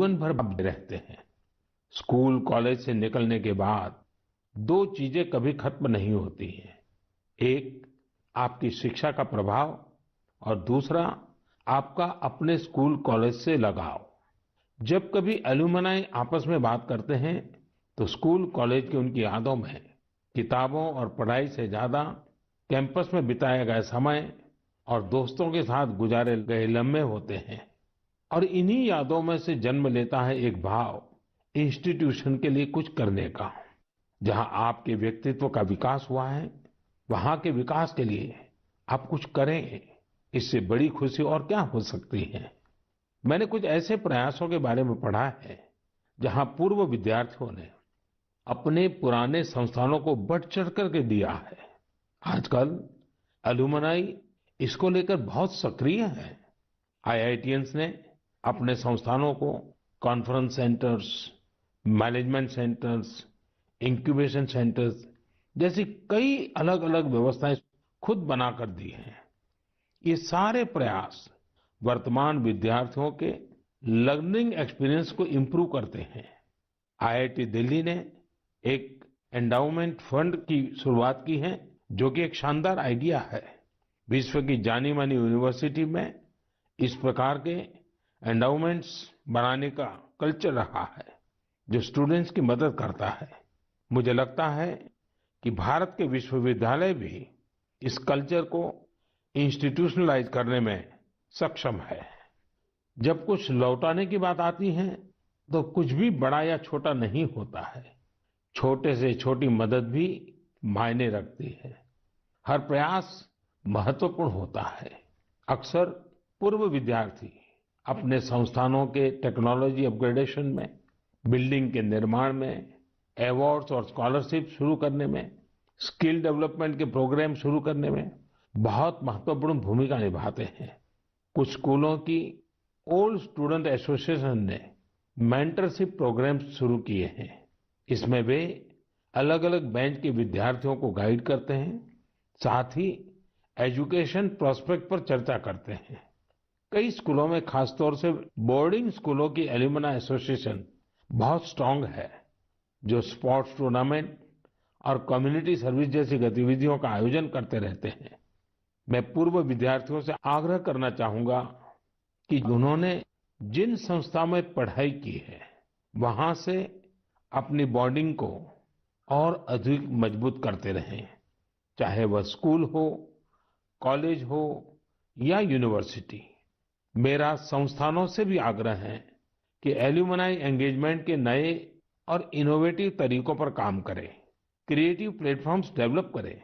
जीवन भर बने रहते हैं। स्कूल कॉलेज से निकलने के बाद दो चीजें कभी खत्म नहीं होती हैं। एक, आपकी शिक्षा का प्रभाव, और दूसरा, आपका अपने स्कूल कॉलेज से लगाव। जब कभी एलुमनाई आपस में बात करते हैं तो स्कूल कॉलेज की उनकी यादों में किताबों और पढ़ाई से ज्यादा कैंपस में बिताया गया समय और दोस्तों के साथ गुजारे गए लम्हे होते हैं। और इन्हीं यादों में से जन्म लेता है एक भाव इंस्टीट्यूशन के लिए कुछ करने का। जहां आपके व्यक्तित्व का विकास हुआ है, वहां के विकास के लिए आप कुछ करें। इससे बड़ी खुशी और क्या हो सकती है। मैंने कुछ ऐसे प्रयासों के बारे में पढ़ा है जहां पूर्व विद्यार्थियों ने अपने पुराने संस्थानों को बढ़ चढ़ करके दिया है। आजकल अलुमनाई इसको लेकर बहुत सक्रिय है। आईआईटियंस ने अपने संस्थानों को conference centres, management centres, incubation centres जैसी कई अलग अलग व्यवस्थाएं खुद बनाकर दी हैं। ये सारे प्रयास वर्तमान विद्यार्थियों के लर्निंग एक्सपीरियंस को इम्प्रूव करते हैं। आईआईटी दिल्ली ने एक एंडाउमेंट फंड की शुरुआत की है, जो कि एक शानदार आइडिया है। विश्व की जानी मानी यूनिवर्सिटी में इस प्रकार के एंडाउमेंट्स बनाने का कल्चर रहा है, जो स्टूडेंट्स की मदद करता है। मुझे लगता है कि भारत के विश्वविद्यालय भी इस कल्चर को इंस्टीट्यूशनलाइज करने में सक्षम है। जब कुछ लौटाने की बात आती है तो कुछ भी बड़ा या छोटा नहीं होता है। छोटे से छोटी मदद भी मायने रखती है। हर प्रयास महत्वपूर्ण होता है। अक्सर पूर्व विद्यार्थी अपने संस्थानों के टेक्नोलॉजी अपग्रेडेशन में, बिल्डिंग के निर्माण में, अवार्ड्स और स्कॉलरशिप शुरू करने में, स्किल डेवलपमेंट के प्रोग्राम शुरू करने में बहुत महत्वपूर्ण भूमिका निभाते हैं। कुछ स्कूलों की ओल्ड स्टूडेंट एसोसिएशन ने मेंटरशिप प्रोग्राम शुरू किए हैं। इसमें वे अलग अलग बैच के विद्यार्थियों को गाइड करते हैं, साथ ही एजुकेशन प्रोस्पेक्ट पर चर्चा करते हैं। कई स्कूलों में, खासतौर से बोर्डिंग स्कूलों की एल्यूमनी एसोसिएशन बहुत स्ट्रांग है, जो स्पोर्ट्स टूर्नामेंट और कम्युनिटी सर्विस जैसी गतिविधियों का आयोजन करते रहते हैं। मैं पूर्व विद्यार्थियों से आग्रह करना चाहूंगा कि उन्होंने जिन संस्था में पढ़ाई की है, वहां से अपनी बॉन्डिंग को और अधिक मजबूत करते रहें। चाहे वह स्कूल हो, कॉलेज हो या यूनिवर्सिटी। मेरा संस्थानों से भी आग्रह है कि एल्यूमनाई एंगेजमेंट के नए और इनोवेटिव तरीकों पर काम करें, क्रिएटिव प्लेटफॉर्म्स डेवलप करें,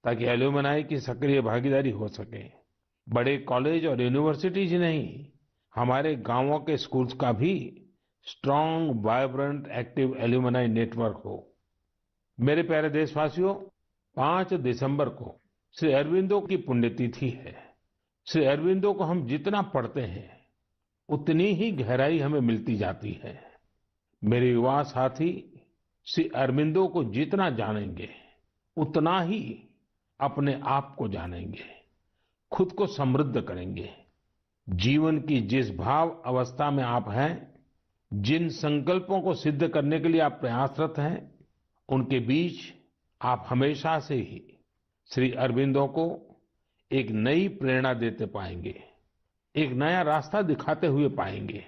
ताकि एल्यूमनाई की सक्रिय भागीदारी हो सके। बड़े कॉलेज और यूनिवर्सिटीज ही नहीं, हमारे गांवों के स्कूल्स का भी strong, vibrant, active alumni network हो। मेरे प्यारे देशवासियों, 5 दिसंबर को श्री अरबिंदो की पुण्यतिथि है। श्री अरबिंदो को हम जितना पढ़ते हैं, उतनी ही गहराई हमें मिलती जाती है। मेरे युवा साथी श्री अरबिंदो को जितना जानेंगे, उतना ही अपने आप को जानेंगे, खुद को समृद्ध करेंगे। जीवन की जिस भाव अवस्था में आप हैं, जिन संकल्पों को सिद्ध करने के लिए आप प्रयासरत हैं, उनके बीच आप हमेशा से ही श्री अरबिंदो को एक नई प्रेरणा देते पाएंगे, एक नया रास्ता दिखाते हुए पाएंगे।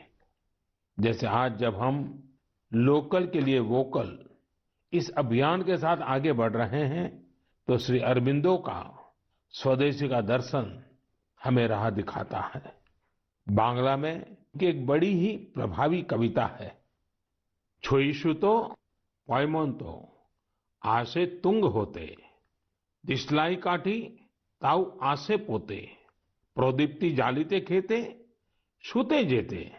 जैसे आज जब हम लोकल के लिए वोकल इस अभियान के साथ आगे बढ़ रहे हैं, तो श्री अरबिंदो का स्वदेशी का दर्शन हमें राह दिखाता है। बांग्ला में एक बड़ी ही प्रभावी कविता है, छोईशुतो पॉयमोन्तो आसे तुंग होते, दिसलाई काठी ताऊ आसे पोते, प्रोदीप्ति जालिते खेते छूते जेते,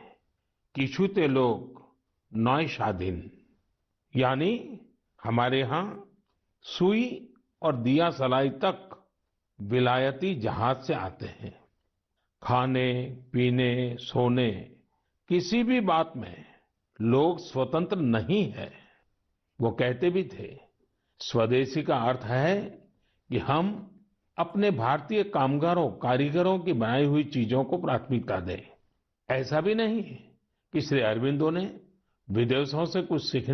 किछुते लोग नॉय शादीन। यानी हमारे यहाँ सुई और दिया सलाई तक विलायती जहाज से आते हैं। खाने, पीने, सोने, किसी भी बात में लोग स्वतंत्र नहीं है। वो कहते भी थे, स्वदेशी का अर्थ है कि हम अपने भारतीय कामगारों, कारीगरों की बनाई हुई चीजों को प्राथमिकता दें। ऐसा भी नहीं कि श्री अरबिंदो ने विदेशों से कुछ सीखने